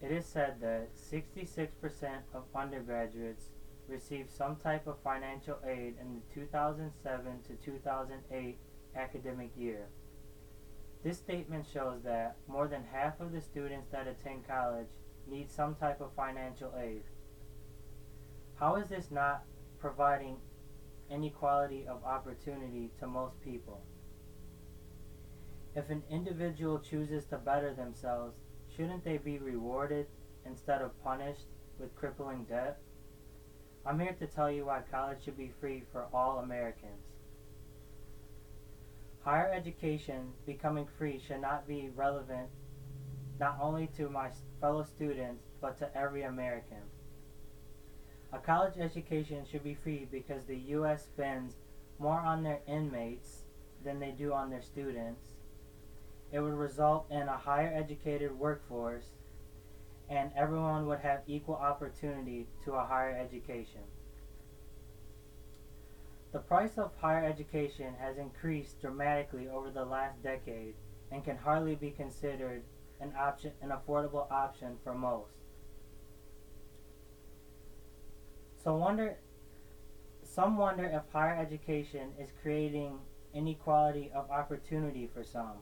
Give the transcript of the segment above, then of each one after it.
It is said that 66% of undergraduates received some type of financial aid in the 2007 to 2008 academic year. This statement shows that more than half of the students that attend college need some type of financial aid. How is this not providing inequality of opportunity to most people? If an individual chooses to better themselves, shouldn't they be rewarded instead of punished with crippling debt? I'm here to tell you why college should be free for all Americans. Higher education becoming free should not be relevant not only to my fellow students, but to every American. A college education should be free because the U.S. spends more on their inmates than they do on their students. It would result in a higher educated workforce, and everyone would have equal opportunity to a higher education. The price of higher education has increased dramatically over the last decade and can hardly be considered an affordable option for most. Some wonder if higher education is creating inequality of opportunity for some.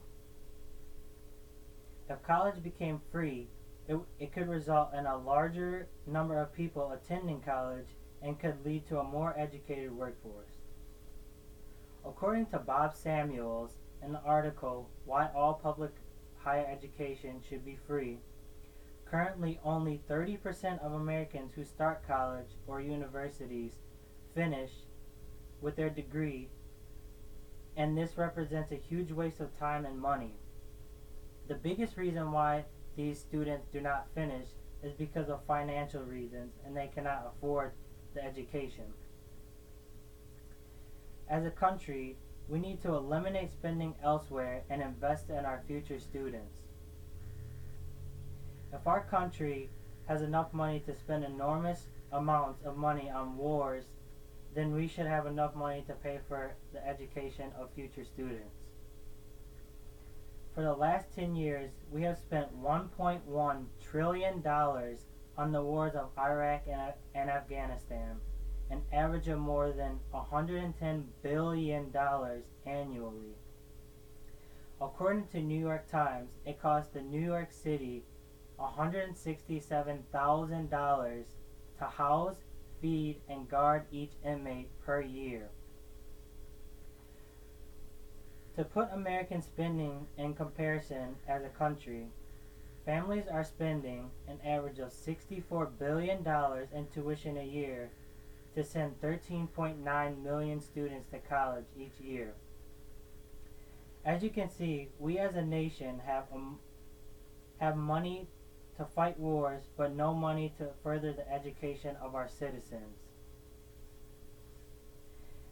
If college became free, it could result in a larger number of people attending college and could lead to a more educated workforce. According to Bob Samuels in the article Why All Public Higher Education Should Be Free, currently only 30% of Americans who start college or universities finish with their degree, and this represents a huge waste of time and money. The biggest reason why these students do not finish is because of financial reasons, and they cannot afford the education. As a country, we need to eliminate spending elsewhere and invest in our future students. If our country has enough money to spend enormous amounts of money on wars, then we should have enough money to pay for the education of future students. For the last 10 years, we have spent $1.1 trillion on the wars of Iraq and Afghanistan, an average of more than $110 billion annually. According to New York Times, it cost the New York City $167,000 to house, feed, and guard each inmate per year. To put American spending in comparison as a country, families are spending an average of $64 billion in tuition a year to send 13.9 million students to college each year. As you can see, we as a nation have money to fight wars, but no money to further the education of our citizens.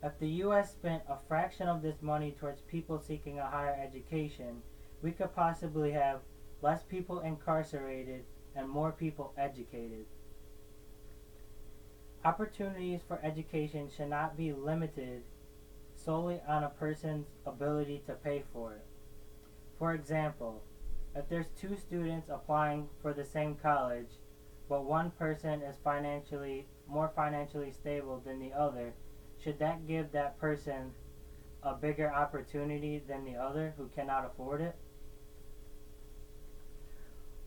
If the U.S. spent a fraction of this money towards people seeking a higher education, we could possibly have less people incarcerated and more people educated. Opportunities for education should not be limited solely on a person's ability to pay for it. For example, if there's two students applying for the same college, but one person is more financially stable than the other, should that give that person a bigger opportunity than the other who cannot afford it?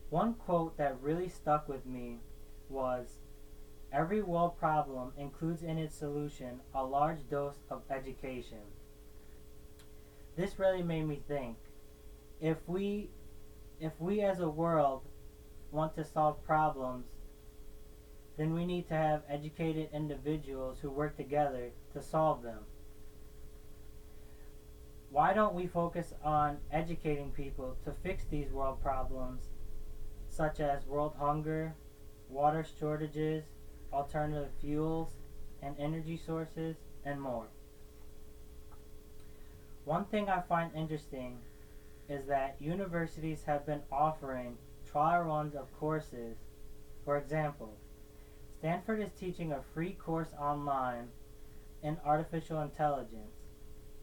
One quote that really stuck with me was, "Every world problem includes in its solution a large dose of education." This really made me think, if we as a world want to solve problems, then we need to have educated individuals who work together to solve them. Why don't we focus on educating people to fix these world problems, such as world hunger, water shortages, alternative fuels and energy sources, and more? One thing I find interesting is that universities have been offering trial runs of courses. For example, Stanford is teaching a free course online in artificial intelligence.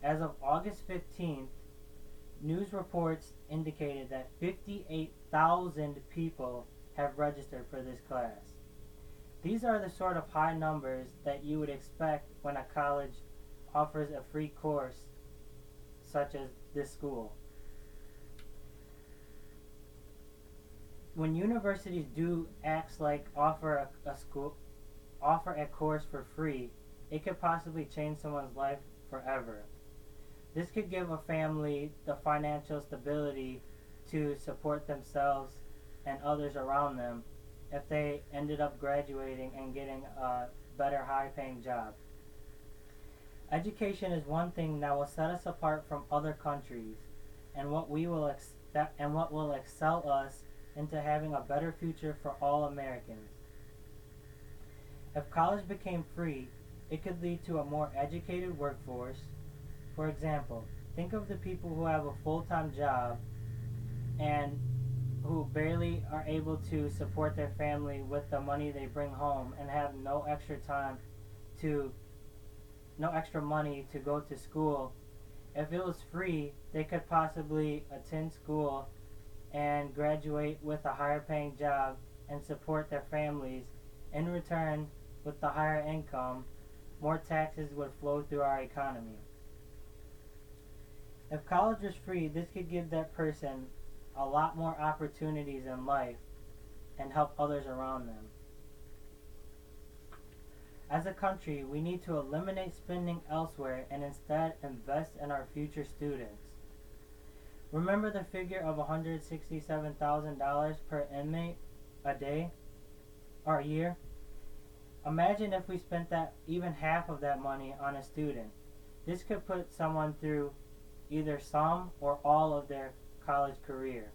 As of August 15th, news reports indicated that 58,000 people have registered for this class. These are the sort of high numbers that you would expect when a college offers a free course such as this school. When universities do acts like offer a course for free, it could possibly change someone's life forever. This could give a family the financial stability to support themselves and others around them if they ended up graduating and getting a better high-paying job. Education is one thing that will set us apart from other countries and what will excel us into having a better future for all Americans. If college became free, it could lead to a more educated workforce. For example, think of the people who have a full-time job and who barely are able to support their family with the money they bring home and have no extra money to go to school. If it was free, they could possibly attend school and graduate with a higher paying job and support their families. In return, with the higher income, more taxes would flow through our economy. If college was free, this could give that person a lot more opportunities in life and help others around them. As a country, we need to eliminate spending elsewhere and instead invest in our future students. Remember the figure of $167,000 per inmate a day or a year? Imagine if we spent that even half of that money on a student. This could put someone through either some or all of their college career.